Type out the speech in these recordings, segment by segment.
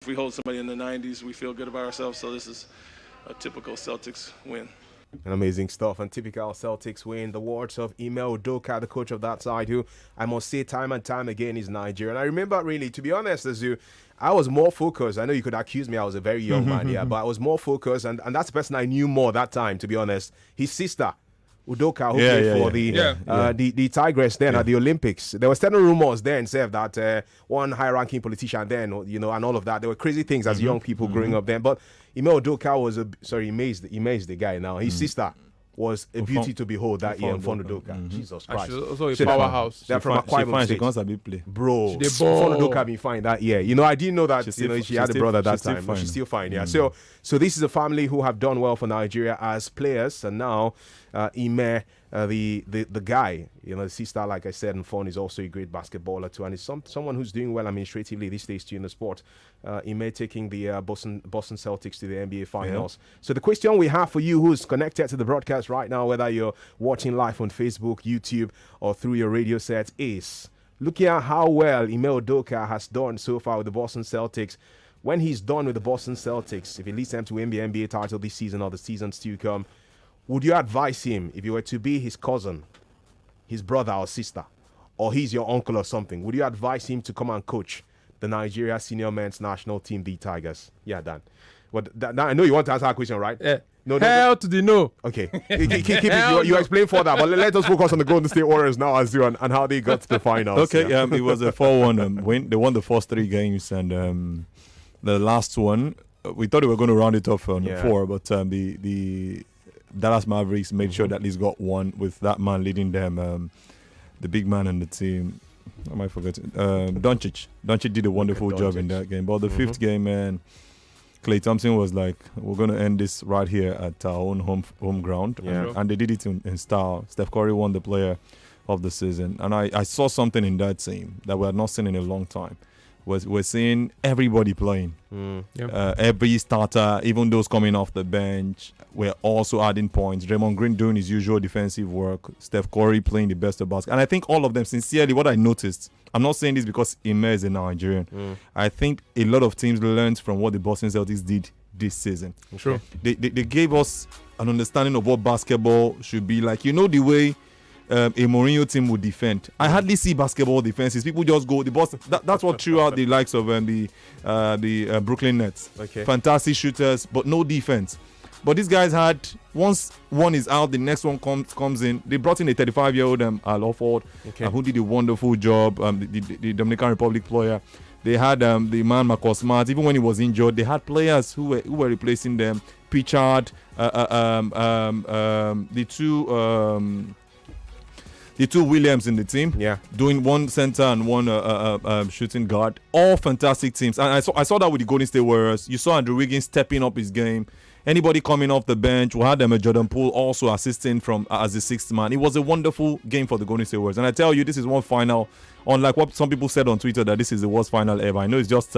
If we hold somebody in the 90s, we feel good about ourselves. So this is a typical Celtics win. An amazing stuff and typical Celtics win. The words of Ime Udoka, the coach of that side, who I must say time and time again is Nigerian. I remember really, to be honest, as you, I was more focused. I know you could accuse me, I was a very young man, yeah, but I was more focused, and that's the person I knew more that time, to be honest. His sister, Udoka, who played for the Tigress then at the Olympics. There were certain rumors then, said that one high-ranking politician then, and all of that. There were crazy things as young people growing up then. But Ime Udoka was Ime is the guy now. His sister was a beauty to behold that year in Fon Udoka. Jesus Christ. She's also a powerhouse. They're from Akwa She State. comes a bit play. Bro, She dey Fon ball. Udoka been fine that year. I didn't know that she had a brother that time. But she's still fine, yeah. So this is a family who have done well for Nigeria as players, and now Ime, the guy, the sister, like I said, and Fon is also a great basketballer too, and is someone who's doing well administratively these days too in the sport. Ime taking the Boston Celtics to the NBA Finals. So the question we have for you, who's connected to the broadcast right now, whether you're watching live on Facebook, YouTube, or through your radio set, is looking at how well Ime Udoka has done so far with the Boston Celtics. When he's done with the Boston Celtics, if he leads them to win the NBA title this season or the seasons to come, would you advise him, if you were to be his cousin, his brother or sister, or he's your uncle or something, would you advise him to come and coach the Nigeria senior men's national team, the Tigers? Yeah, Dan. But I know you want to answer that question, right? Yeah. No. Hell to the no. Okay. Keep it. You explain further, but let us focus on the Golden State Warriors now, Azu, and how they got to the finals. Okay, it was a 4-1 win. They won the first 3 games, and the last one, we thought they were going to round it off on 4, but the Dallas Mavericks made sure that at least got one with that man leading them, the big man in the team. I might forget it. Doncic. Doncic did a wonderful job in that game. But the 5th game, man, Klay Thompson was like, we're going to end this right here at our own home ground. Yeah. And they did it in style. Steph Curry won the player of the season. And I saw something in that team that we had not seen in a long time. We're seeing everybody playing. Every starter, even those coming off the bench, we're also adding points. Draymond Green doing his usual defensive work. Steph Curry playing the best of basketball. And I think all of them, sincerely, what I noticed, I'm not saying this because Ime is a Nigerian. I think a lot of teams learned from what the Boston Celtics did this season. Sure. They gave us an understanding of what basketball should be like. The way a Mourinho team would defend. I hardly see basketball defenses. People just go the Boston. That's what threw out the likes of the Brooklyn Nets. Okay. Fantastic shooters, but no defense. But these guys had, once one is out, the next one comes in. They brought in a 35-year-old Al Horford, who did a wonderful job. The Dominican Republic player. They had the man Marcus Smart. Even when he was injured, they had players who were replacing them. Pritchard, the two Williams in the team, doing one center and one shooting guard. All fantastic teams. And I saw that with the Golden State Warriors. You saw Andrew Wiggins stepping up his game. Anybody coming off the bench, we had them a Jordan Poole also assisting as the 6th man. It was a wonderful game for the Golden State Warriors. And I tell you, this is one final, unlike what some people said on Twitter, that this is the worst final ever. I know it's just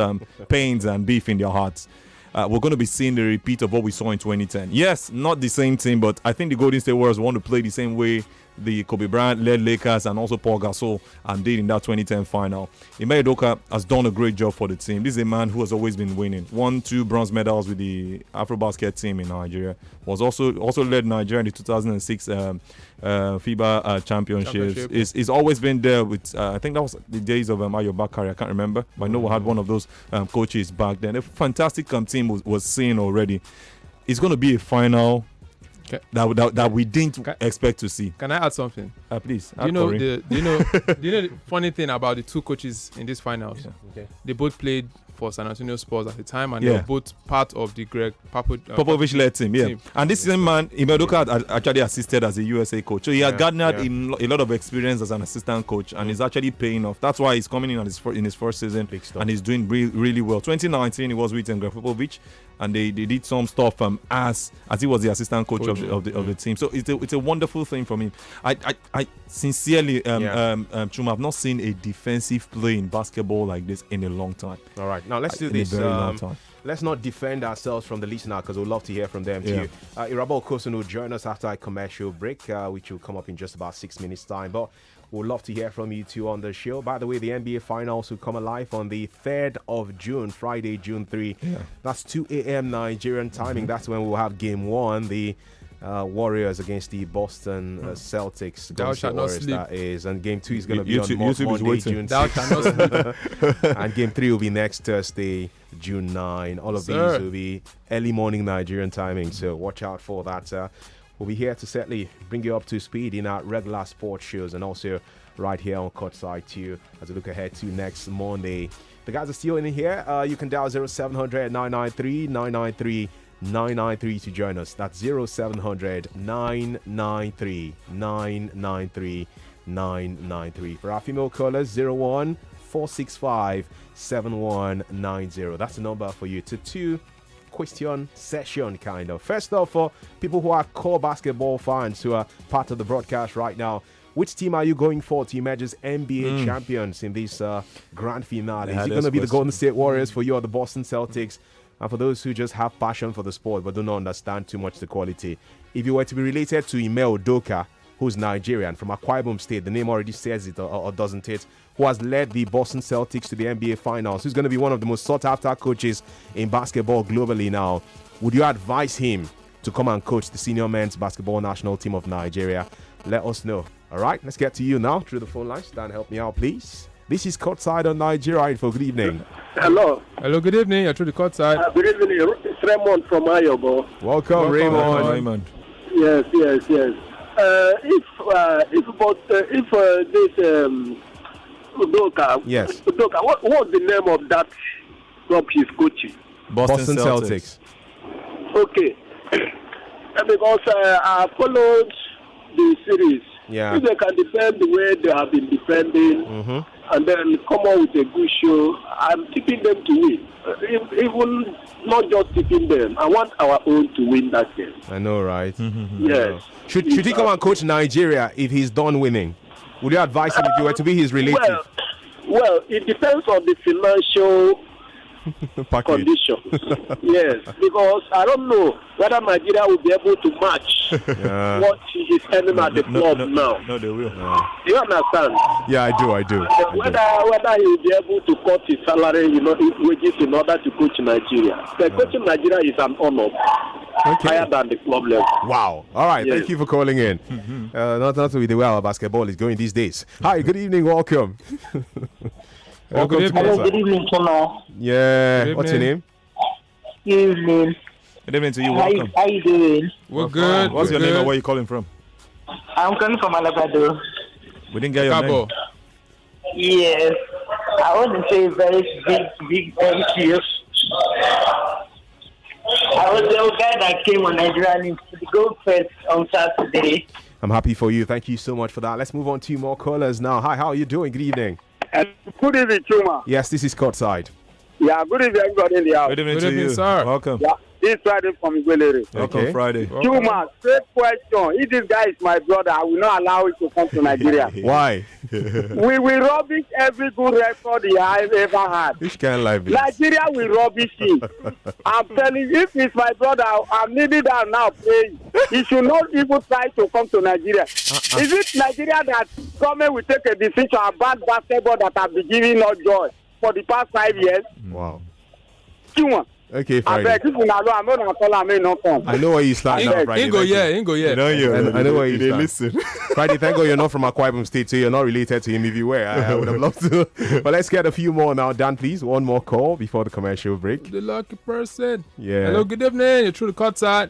pains and beef in their hearts. We're going to be seeing the repeat of what we saw in 2010. Yes, not the same team, but I think the Golden State Warriors want to play the same way the Kobe Bryant-led Lakers and also Paul Gasol did in that 2010 final. Ime Udoka has done a great job for the team. This is a man who has always been winning. 2 bronze medals with the Afrobasket team in Nigeria. Was also led Nigeria in the 2006 FIBA championships. He's always been there with, I think that was the days of Ayo Bakari. I can't remember. But I know we had one of those coaches back then. A fantastic team was seen already. It's going to be a final that we didn't expect to see. Can I add something? Please. Do you know the funny thing about the 2 coaches in this finals? They both played for San Antonio Spurs at the time, and they were both part of the Greg Popovich-led team. And this same man, Ime Udoka, had actually assisted as a USA coach. So he had garnered a lot of experience as an assistant coach, and he's actually paying off. That's why he's coming in in his first season, and he's doing really well. 2019, he was with Greg Popovich, and they did some stuff as he was the assistant coach of the team. So it's a wonderful thing for me. I sincerely, Chuma, I've not seen a defensive play in basketball like this in a long time. All right, now let's do this. Let's not defend ourselves from the listener, because we'd love to hear from them too. Irabal Kosun will join us after a commercial break, which will come up in just about 6 minutes' time. But We'd love to hear from you too on the show. By the way, the NBA Finals will come alive on the 3rd of June, Friday, June 3. Yeah. That's 2 a.m. Nigerian timing. That's when we'll have Game 1, the Warriors against the Boston Celtics. Thou shalt not sleep. That is. And Game 2 is going to be on Monday, June 6. Thou shalt not sleep. And Game 3 will be next Thursday, June 9. All of these will be early morning Nigerian timing, so watch out for that. We'll be here to certainly bring you up to speed in our regular sports shows and also right here on Courtside too as we look ahead to next Monday. The guys are still in here. You can dial 0700 993 993 993 to join us. That's 0700 993 993 993. For our female callers, 01 465 7190. That's the number for you to question session kind of. First off, for people who are core basketball fans who are part of the broadcast right now, which team are you going for to emerge as NBA champions in this grand finale? Is it going to be the Golden State Warriors for you or the Boston Celtics? And for those who just have passion for the sport but do not understand too much the quality, if you were to be related to Ime Udoka, who's Nigerian from Akwa Ibom State, the name already says it or doesn't it, who has led the Boston Celtics to the NBA Finals, who's going to be one of the most sought-after coaches in basketball globally now, would you advise him to come and coach the senior men's basketball national team of Nigeria? Let us know. All right, let's get to you now through the phone line. Stan, help me out, please. This is Courtside on Nigeria Info. Good evening. Hello. Hello, good evening. You're through the Courtside. Good evening. It's Raymond from Ayobo. Welcome, Raymond. Yes. If this Udoka, yes. Udoka, what's the name of that club he's coaching? Boston Celtics. Okay. Because I followed the series. Yeah. If they can defend the way they have been defending and then come out with a good show, I'm tipping them to win. Even not just tipping them, I want our own to win that game. I know, right? Yes. Should he come and coach Nigeria if he's done winning? Would you advise him if you were to be his relative? Well, it depends on the financial condition. Yes, because I don't know whether Nigeria will be able to match what he is earning at the club now. No, they will. You understand? Yeah, I do. Whether he will be able to cut his salary, his wages in order to coach Nigeria. Coaching Nigeria is an honor. Higher than the club level. Wow. All right. Yes. Thank you for calling in. Not with the way our basketball is going these days. Hi. Good evening. Welcome. Welcome good evening. Good evening, Tona. Yeah. Good What's your name? Good evening. Good evening to you. Welcome. How you doing? We're good. What's your name and where you calling from? I'm calling from Alabado. We didn't get your name. Yes. I want to say very big thank you. I was the guy that came on Nigerian to go first on Saturday. I'm happy for you. Thank you so much for that. Let's move on to more callers now. Hi, how are you doing? Good evening. Good evening, Chuma. Yes, this is Courtside. Yeah, good evening, everybody in the house. Good evening to you, sir. Welcome. Yeah, this Friday from Igwelere. Welcome Friday. Chuma, straight question. If this guy is my brother, I will not allow him to come to Nigeria. Why? We will rubbish every good record he has ever had. Which kind of life is Nigeria will rubbish him. I'm telling you, if he's my brother, I'm needing that now praying. He should not even try to come to Nigeria. Is it Nigeria that government will take a decision about basketball that have been giving us joy for the past 5 years? Wow. Chuma. Okay, Friday. I know where you stand now, Friday. Ain't go yet. No, I know where you stand. Listen. Friday, thank God you're not from Akwa Ibom State, so you're not related to him. If you were, I would have loved to. But let's get a few more now. Dan, please, one more call before the commercial break. The lucky person. Yeah. Hello, good evening. You're through the Courtside.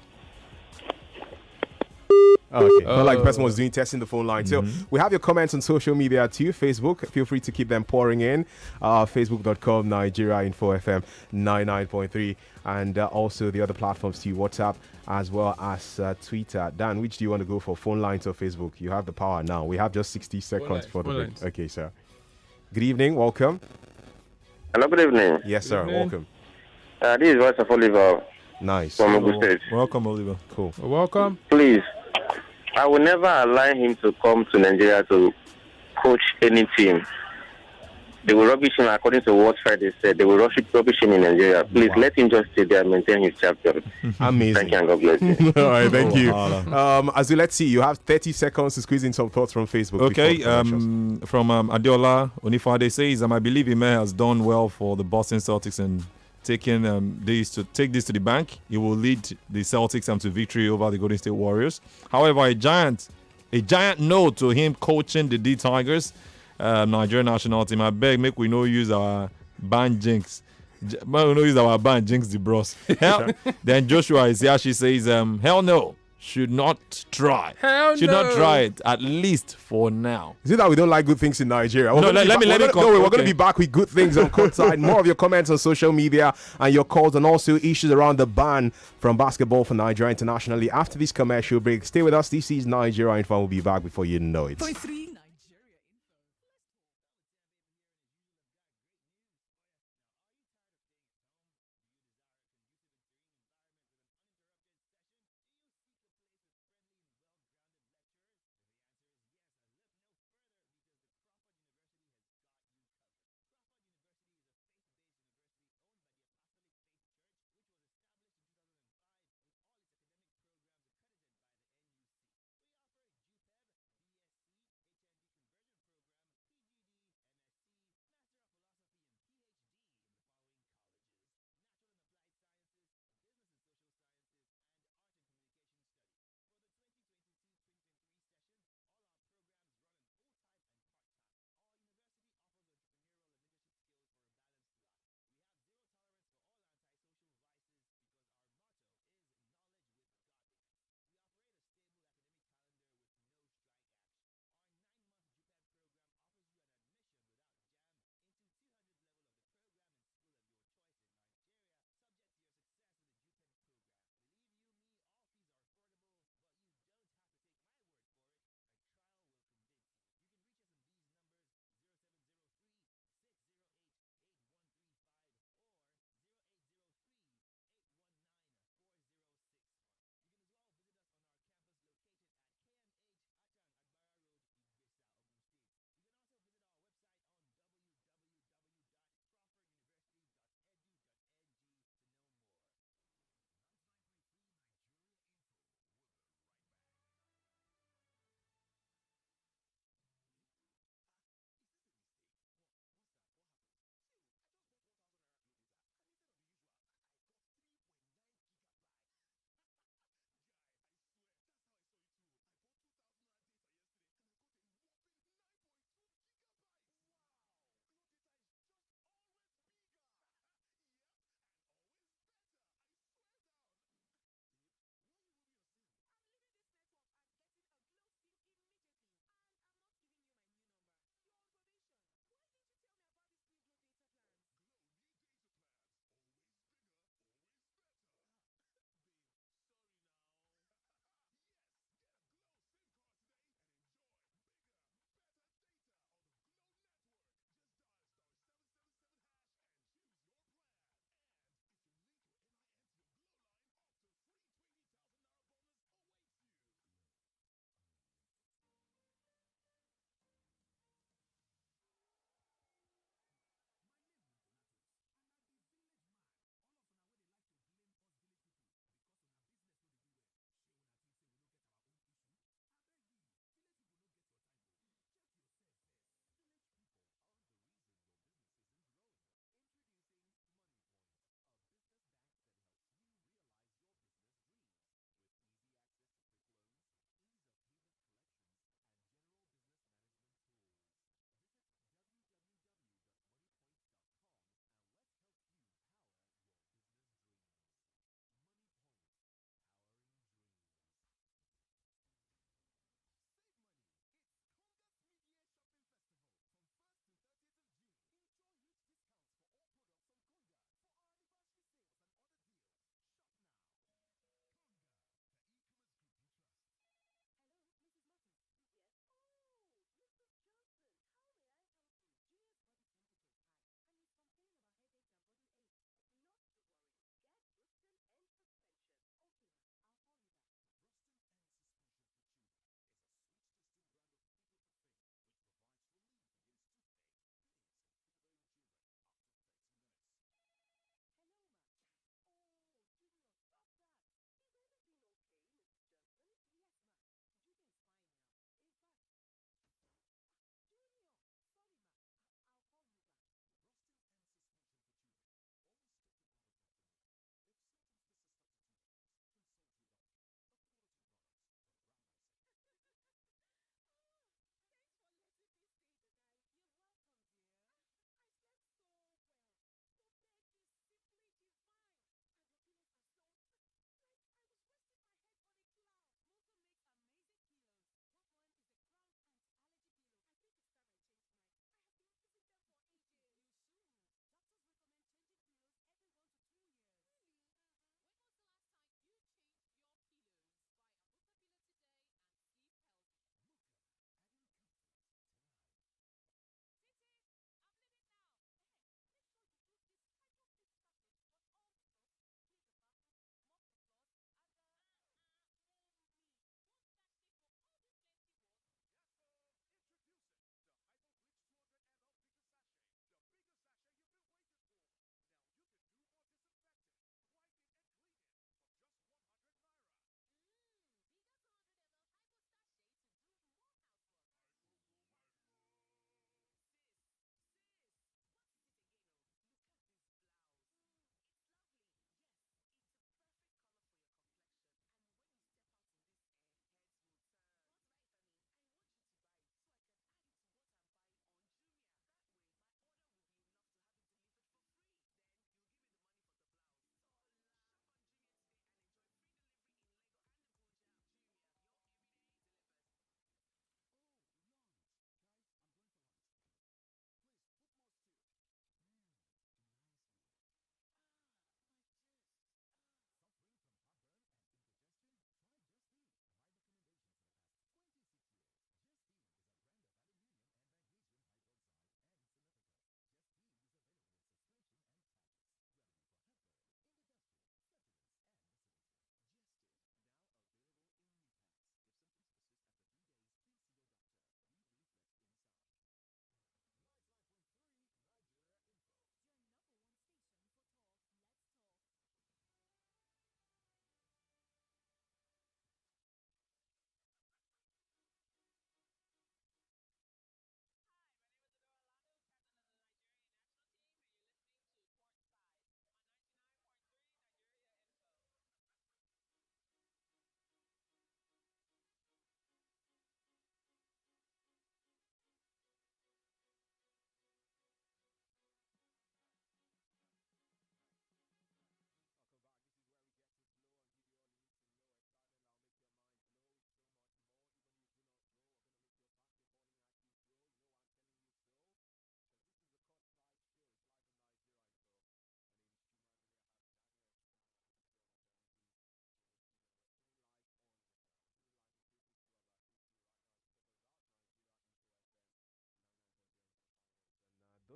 Okay, felt like the person was doing testing the phone line. So we have your comments on social media too. Facebook, feel free to keep them pouring in. Facebook.com Nigeria Info FM 99.3, and also the other platforms too, WhatsApp as well as Twitter. Dan, which do you want to go for, phone lines or Facebook? You have the power now. We have just 60 seconds for the break. Okay, sir. Good evening. Welcome. Hello. Good evening. Yes, sir. Welcome. This is Voice of Oliver. Nice. From Ogun State. Welcome, Oliver. Cool. Welcome. Please, I will never allow him to come to Nigeria to coach any team. they will rubbish him according to what Friday said. They will rubbish him in Nigeria. Please let him just stay there and maintain his chapter. Amazing. Thank you and God bless you. All right, thank you. Azu, let's see. You have 30 seconds to squeeze in some thoughts from Facebook. Okay, from Adiola Onifade says, I believe Ime has done well for the Boston Celtics and taking this to the bank. He will lead the Celtics to victory over the Golden State Warriors. However, a giant no to him coaching the D Tigers, Nigerian national team. I beg, make we no use our band jinx. We no use our band jinx the bros. Then Joshua is here. She says, hell no. Should not try. Not try it, at least for now. Is it that we don't like good things in Nigeria? We're going to be back with good things on Courtside. More of your comments on social media and your calls, and also issues around the ban from basketball for Nigeria internationally after this commercial break. Stay with us. This is Nigeria Info. We'll be back before you know it.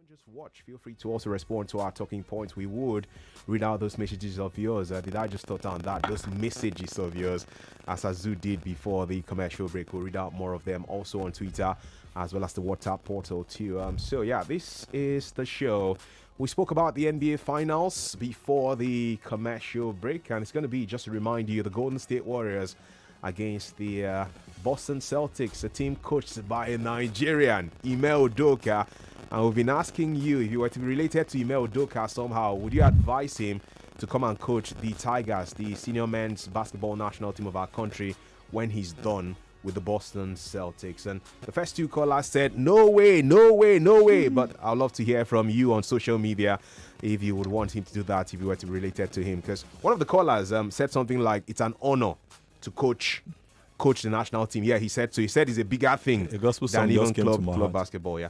Just watch. Feel free to also respond to our talking points. We would read out those messages of yours. Did I just thought on that? Those messages of yours, as Azu did before the commercial break. We'll read out more of them also on Twitter as well as the WhatsApp portal too. So yeah, this is the show. We spoke about the NBA Finals before the commercial break, and it's going to be, just to remind you, the Golden State Warriors against the Boston Celtics, a team coached by a Nigerian, Ime Udoka. And we've been asking you, if you were to be related to Ime Udoka somehow, would you advise him to come and coach the Tigers, the senior men's basketball national team of our country, when he's done with the Boston Celtics? And the first two callers said, no way, no way, no way. But I'd love to hear from you on social media if you would want him to do that, if you were to be related to him. Because one of the callers said something like, it's an honor to coach the national team. Yeah, he said so. He said it's a bigger thing than even club basketball. Yeah.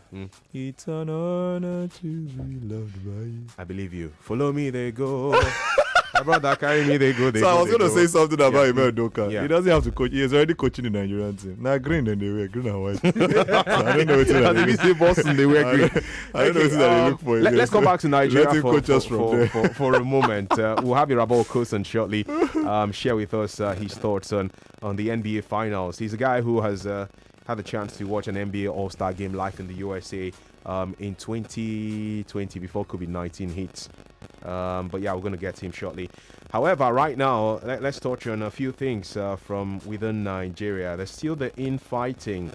It's an honor to be loved by you. I believe you. Follow me, they go. My brother, carry me, they go. So I was going to say something about Ime Udoka. Yeah. He doesn't have to coach. He is already coaching the Nigerian team. Now green and they wear green and white. So I don't know what they say Boston, they wear green. I don't know what they look for. Let's come back to Nigeria for a moment. We'll have Irabor Kosan shortly share with us his thoughts on the NBA Finals. He's a guy who has had the chance to watch an NBA All-Star game live in the USA in 2020 before COVID-19 hit. But yeah, we're going to get him shortly. However, right now, let's touch on a few things from within Nigeria. There's still the infighting,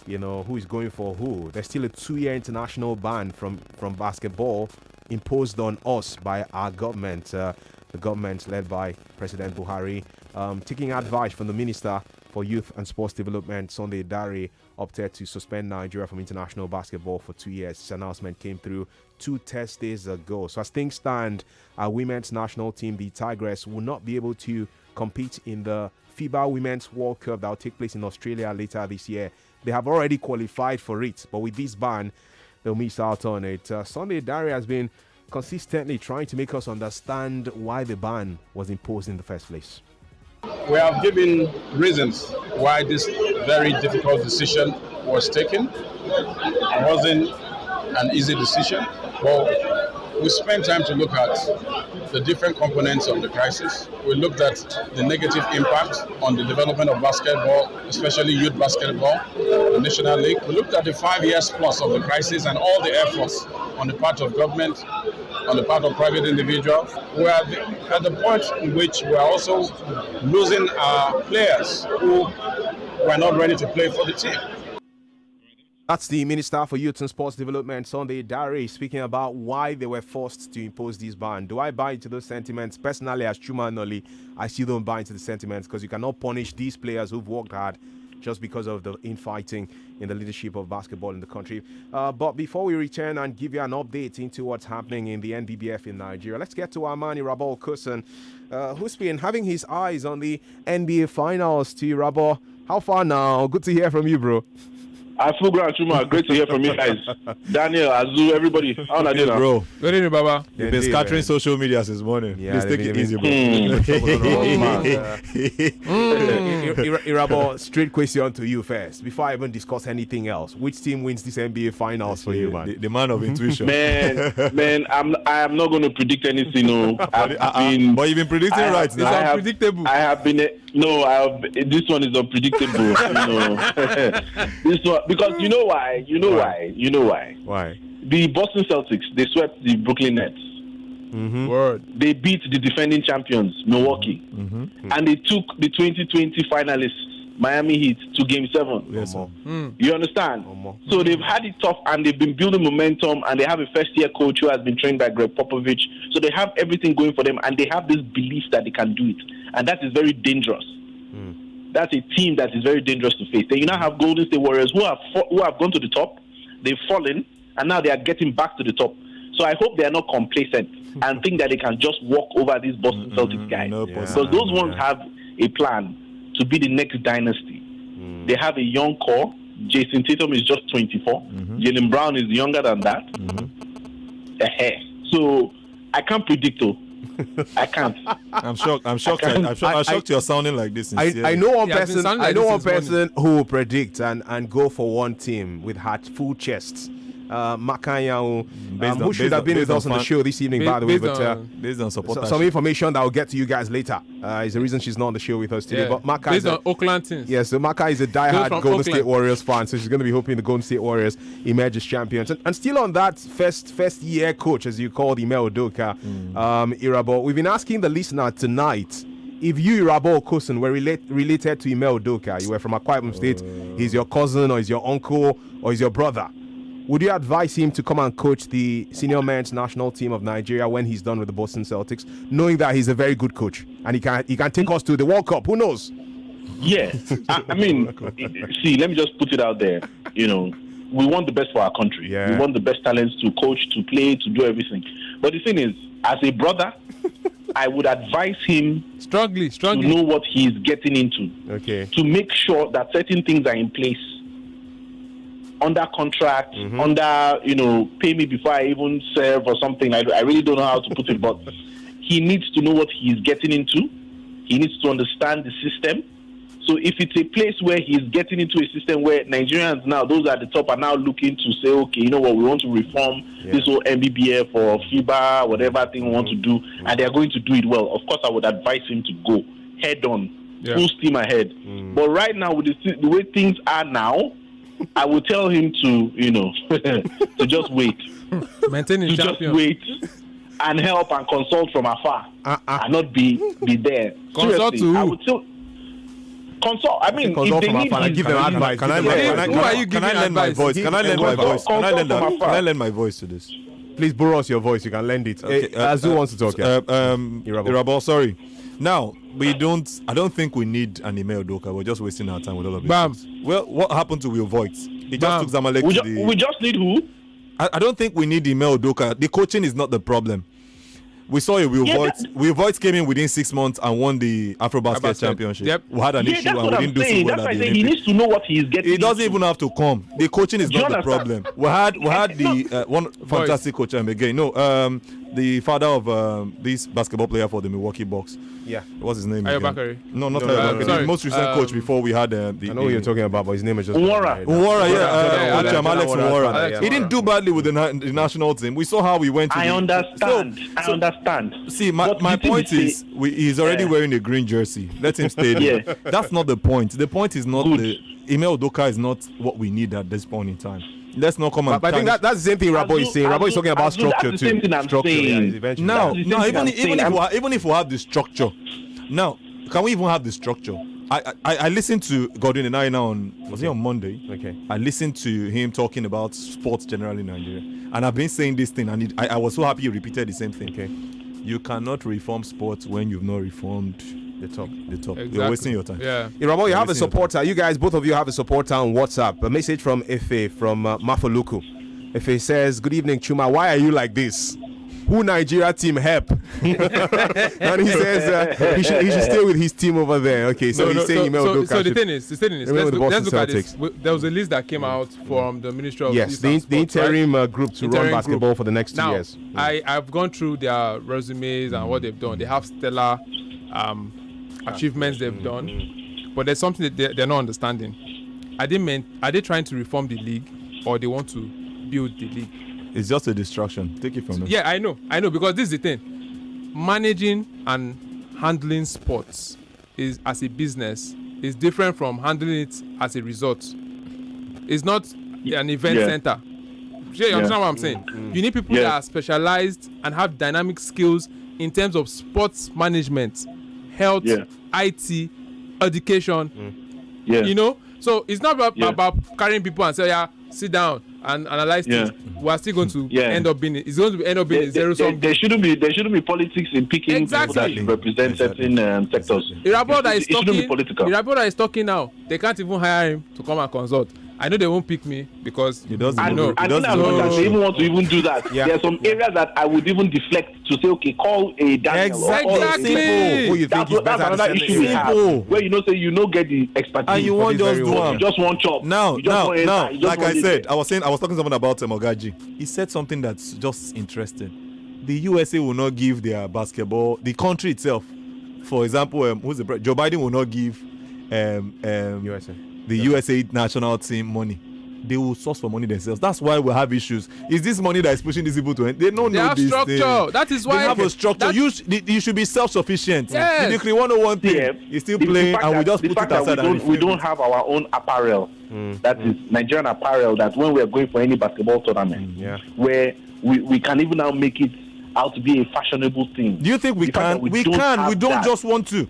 who is going for who. There's still a 2-year international ban from basketball imposed on us by our government. The government led by President Buhari, taking advice from the Minister for Youth and Sports Development, Sunday Dare, opted to suspend Nigeria from international basketball for 2 years. This announcement came through 2 Thursdays ago. So as things stand, our women's national team, the Tigress, will not be able to compete in the FIBA Women's World Cup that will take place in Australia later this year. They have already qualified for it, but with this ban, they'll miss out on it. Sunday Dare has been consistently trying to make us understand why the ban was imposed in the first place. We have given reasons why this very difficult decision was taken. It wasn't an easy decision, but we spent time to look at the different components of the crisis. We looked at the negative impact on the development of basketball, especially youth basketball, the National League. We looked at the 5 years plus of the crisis and all the efforts on the part of government, on the part of private individuals. We are at the point in which we are also losing our players who were not ready to play for the team. That's the Minister for Youth and Sports Development, Sunday Dare, speaking about why they were forced to impose this ban. Do I buy into those sentiments? Personally, as Chuma Noli, I still don't buy into the sentiments, because you cannot punish these players who've worked hard just because of the infighting in the leadership of basketball in the country. But before we return and give you an update into what's happening in the NBBF in Nigeria, let's get to our man, Irabor Kosan, who's been having his eyes on the NBA Finals. To Irabor, how far now? Good to hear from you, bro. Chuma, great to hear from you guys. Daniel, Azu, everybody. How are you, bro? Good evening, Baba. You've been scattering social media this morning. Yeah, please take it easy, bro. Irabor, straight question to you first, before I even discuss anything else. Which team wins this NBA Finals for you, man? The man of intuition. Man, I am not going to predict anything. No, but you've been predicting right now. It's unpredictable. I have been. This one is unpredictable. This one, because you know why? Why? The Boston Celtics, they swept the Brooklyn Nets. Mm-hmm. Word. They beat the defending champions, Milwaukee. Mm-hmm. And they took the 2020 finalists, Miami Heat, to Game 7. Yes, You understand? So they've had it tough, and they've been building momentum, and they have a first-year coach who has been trained by Greg Popovich. So they have everything going for them, and they have this belief that they can do it. And that is very dangerous. That's a team that is very dangerous to face. Then you now have Golden State Warriors who have gone to the top, they've fallen, and now they are getting back to the top. So I hope they are not complacent and think that they can just walk over these Boston Celtics guys. Because those ones have a plan to be the next dynasty. They have a young core. Jason Tatum is just 24. Jaylen Brown is younger than that. So I can't predict though. I can't. I'm shocked. I'm shocked you're sounding like this. I know one person. I know one person who will predict and go for one team with full chests Makanyao, who should have been with us on the show this evening, by the way. But based on support, some information that I'll get to you guys later is the reason she's not on the show with us today. But Maka based on Oakland teams. Yes, so Maka is a diehard Golden Oakland State Warriors fan, so she's going to be hoping the Golden State Warriors emerge as champions. And still on that first year coach, as you called Ime Udoka, Irabo, we've been asking the listener tonight, if you, Irabo Okosun, were related to Ime Udoka, you were from Akwa Ibom State, he's your cousin or he's your uncle or he's your brother, would you advise him to come and coach the senior men's national team of Nigeria when he's done with the Boston Celtics, knowing that he's a very good coach and he can take us to the World Cup? Who knows? Yes. I mean, see, let me just put it out there. You know, we want the best for our country. Yeah. We want the best talents to coach, to play, to do everything. But the thing is, as a brother, I would advise him strongly to know what he's getting into. Okay. To make sure that certain things are in place. Under contract, under, pay me before I even serve or something. I really don't know how to put it, but he needs to know what he's getting into. He needs to understand the system. So if it's a place where he's getting into a system where Nigerians now, those at the top, are now looking to say, okay, you know what, we want to reform this whole MBBF or FIBA, whatever thing we want to do, and they're going to do it well, of course I would advise him to go head on, full steam ahead. But right now, with the way things are now, I would tell him to, to just wait. Maintain his champion. Just wait and help and consult from afar and not be there. Consult Seriously, to who? I would still consult. I mean, if they need give them advice. Can I lend my voice? Can I lend my voice? Can I lend my voice to this? Please borrow us your voice. You can lend it. Okay, Azu wants to talk. Irabo, sorry. Now, I don't think we need an Ime Udoka. We're just wasting our time with all of this. Well, what happened to Will Voigt? He just took Zamalek to the... We just need who? I don't think we need Ime Udoka. The coaching is not the problem. We saw it. Will Voigt came in within 6 months and won the Afrobasket Championship. Yep. We had an issue and we didn't do so well. That's why I say he needs to know what he's getting. He doesn't even have to come. The coaching is not the problem. We had the one fantastic coach again. No, the father of this basketball player for the Milwaukee Bucks. Yeah. What's his name? Bakari. No, not Bakari. The most recent coach before we had the... I know what you're talking about, but his name is just... Nwora, Alex Nwora. He didn't do badly with the national team. We saw how we went to I understand. See, my point is, he's already wearing a green jersey. Let him stay there. Yeah. That's not the point. The point is not Ime Udoka is not what we need at this point in time. Let's not come and... But I think that's the same thing Rabo is saying. Rabo is talking about structure that's too. The same thing I'm saying. Now, even if we have the structure, now can we even have the structure? I listened to Godwin and I now on Monday? Okay. I listened to him talking about sports generally in Nigeria, and I've been saying this thing, and I was so happy he repeated the same thing. Okay. You cannot reform sports when you've not reformed the top. Exactly. You're wasting your time. Yeah. Iramo, you have a supporter. You guys, both of you have a supporter on WhatsApp. A message from Efe from Mafoluku. Efe says, "Good evening, Chuma. Why are you like this? Who Nigeria team help?" And he says he should stay with his team over there. Okay, so he's saying Ime Udoka. So the thing is, let's look at this. There was a list that came out from the Ministry of Yes, the interim group to run basketball for the next 2 years. I've gone through their resumes and what they've done. They have stellar achievements they've done, but there's something that they're not understanding. Are they trying to reform the league, or they want to build the league? It's just a distraction. Take it from me. Yeah, I know, because this is the thing. Managing and handling sports is as a business is different from handling it as a resort. It's not an event center. You understand what I'm saying? You need people that are specialized and have dynamic skills in terms of sports management, health, IT, education. So it's not about carrying people and say, sit down and analyze things. We're still going to end up being. It's going to end up being zero sum. There shouldn't be politics in picking people that should represent certain sectors. Irabo that is talking now, they can't even hire him to come and consult. I know they won't pick me because he doesn't. I know. They even want to even do that. There are some areas that I would even deflect to say, okay, call a Daniel. Exactly. Who you think is better? That's another issue we have, where you get the expertise. And you want just do you just want chop. Now, like I said, I was talking to someone about Mogaji. He said something that's just interesting. The USA will not give their basketball. The country itself, for example, Joe Biden will not give USA national team money they will source for money themselves. That's why we have issues. Is this money that is pushing these people to end? They don't know have this structure. thing. That is why they have a structure. You should be self-sufficient. Yes. If you want to one thing, you're still playing, and we just put it aside. We don't have our own apparel. That is Nigerian apparel. That when we are going for any basketball tournament, where we can even now make it out to be a fashionable thing. Do you think we can? We can. We don't just want to.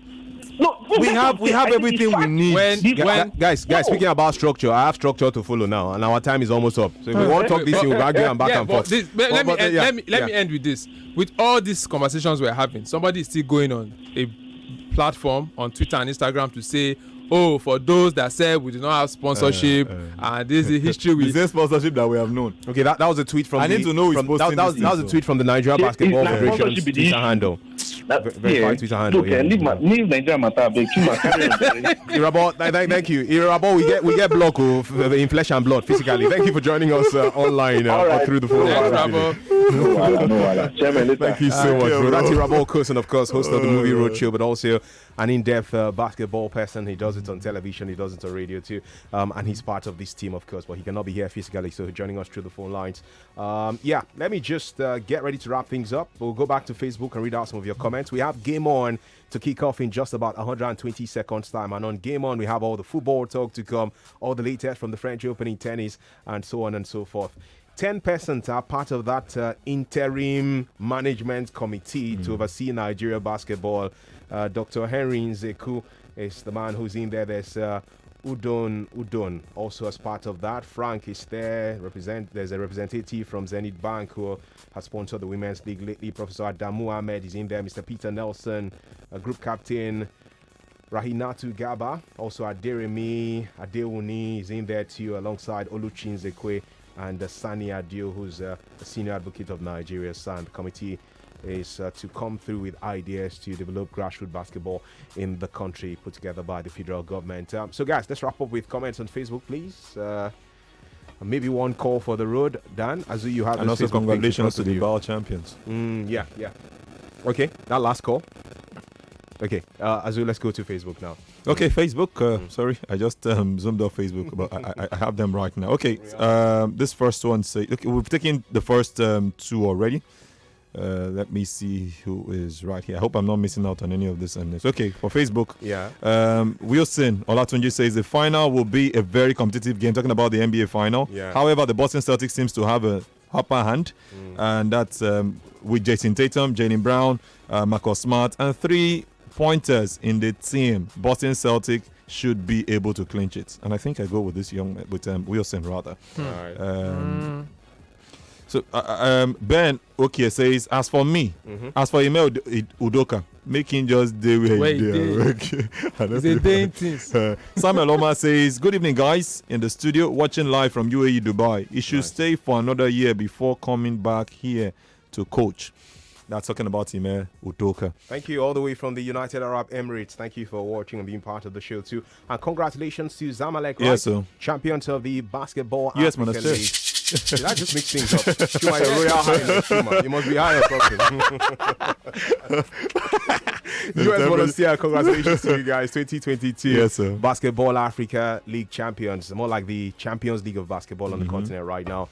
No, we have everything we need. Guys, speaking about structure, I have structure to follow now, and our time is almost up. So if we want to talk this, we'll argue and back and forth. Let me end with this. With all these conversations we're having, somebody is still going on a platform on Twitter and Instagram to say, oh, for those that said we do not have sponsorship and this is the history with the sponsorship that we have known. Okay, that was a tweet from need to know that was a tweet from the Nigeria Basketball Federation's Twitter handle. Verified Twitter handle. Okay, leave Nigeria matter. Irabo, thank you. Irabo, we get block in flesh and blood physically. Thank you for joining us online or through the phone. No, Chairman, thank you so much, bro. That's Irabo Course, and of course, host of the Movie Roadshow, but also an in-depth basketball person. He does it on television, he does it on radio too, and he's part of this team, of course, but he cannot be here physically, so joining us through the phone lines. Let me just get ready to wrap things up. We'll go back to Facebook and read out some of your comments. We have Game On to kick off in just about 120 seconds time, and on Game On we have all the football talk to come, all the latest from the French Open in tennis, and so on and so forth. 10 persons are part of that interim management committee to oversee Nigeria basketball. Dr. Henry Nzeku is the man who's in there. There's Udon also as part of that. Frank is there. There's a representative from Zenith Bank who has sponsored the Women's League lately. Professor Adamu Ahmed is in there. Mr. Peter Nelson, group captain Rahinatu Gaba. Also Aderemi Adewuni is in there too, alongside Oluchi Nzekwe and Sani Adio, who's a senior advocate of Nigeria. The committee is to come through with ideas to develop grassroots basketball in the country, put together by the federal government. So guys, let's wrap up with comments on Facebook, please. Maybe one call for the road. Dan, as you have, and also congratulations to the BAL champions. Yeah. Okay, that last call. Okay, Azu, let's go to Facebook now. Okay, Facebook. Sorry, I just zoomed off Facebook, but I have them right now. Okay, this first one say. Okay, we've taken the first two already. Let me see who is right here. I hope I'm not missing out on any of this. Okay, for Facebook. Yeah. Wilson Olatunji says the final will be a very competitive game. Talking about the NBA final. Yeah. However, the Boston Celtics seems to have a upper hand, and that's with Jason Tatum, Jaylen Brown, Marcus Smart, and 3 pointers in the team. Boston Celtics should be able to clinch it, and I think I go with this Wilson rather. All right. So Ben okay says, as for me, as for Ime Udoka, making just day where Samuel Oma says, good evening guys in the studio watching live from UAE Dubai. He should stay for another year before coming back here to coach. That's talking about Ime Udoka. Thank you all the way from the United Arab Emirates. Thank you for watching and being part of the show too. And congratulations to Zamalek, right? Yes, sir. Champions of the basketball US African Minister. League. Did I just mix things up? Chuma, your royal highness, Chuma. You must be high or something. US Monastir, congratulations to you guys. 2022 yes, sir. Basketball Africa League champions. More like the Champions League of basketball on the continent right now.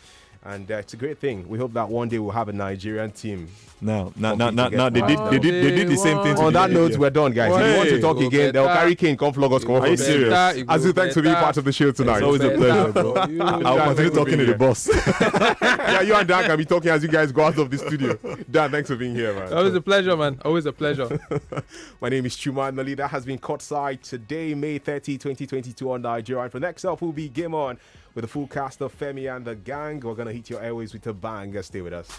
And it's a great thing. We hope that one day we'll have a Nigerian team. Now, they did the same thing. On that note, we're done, guys. If you want to talk again, they'll carry King, come flog us, come Are you serious? Azu, thanks for being part of the show tonight. It's always a pleasure, bro. I'll continue talking to the boss. Yeah, you and Dan can be talking as you guys go out of the studio. Dan, thanks for being here, man. Always a pleasure, man. Always a pleasure. My name is Chuma Nali. That has been Courtside today, May 30, 2022 on Nigeria. And for next up, we'll be Game On with the full cast of Femi and The Gang. We're going to hit your airways with a bang. Stay with us.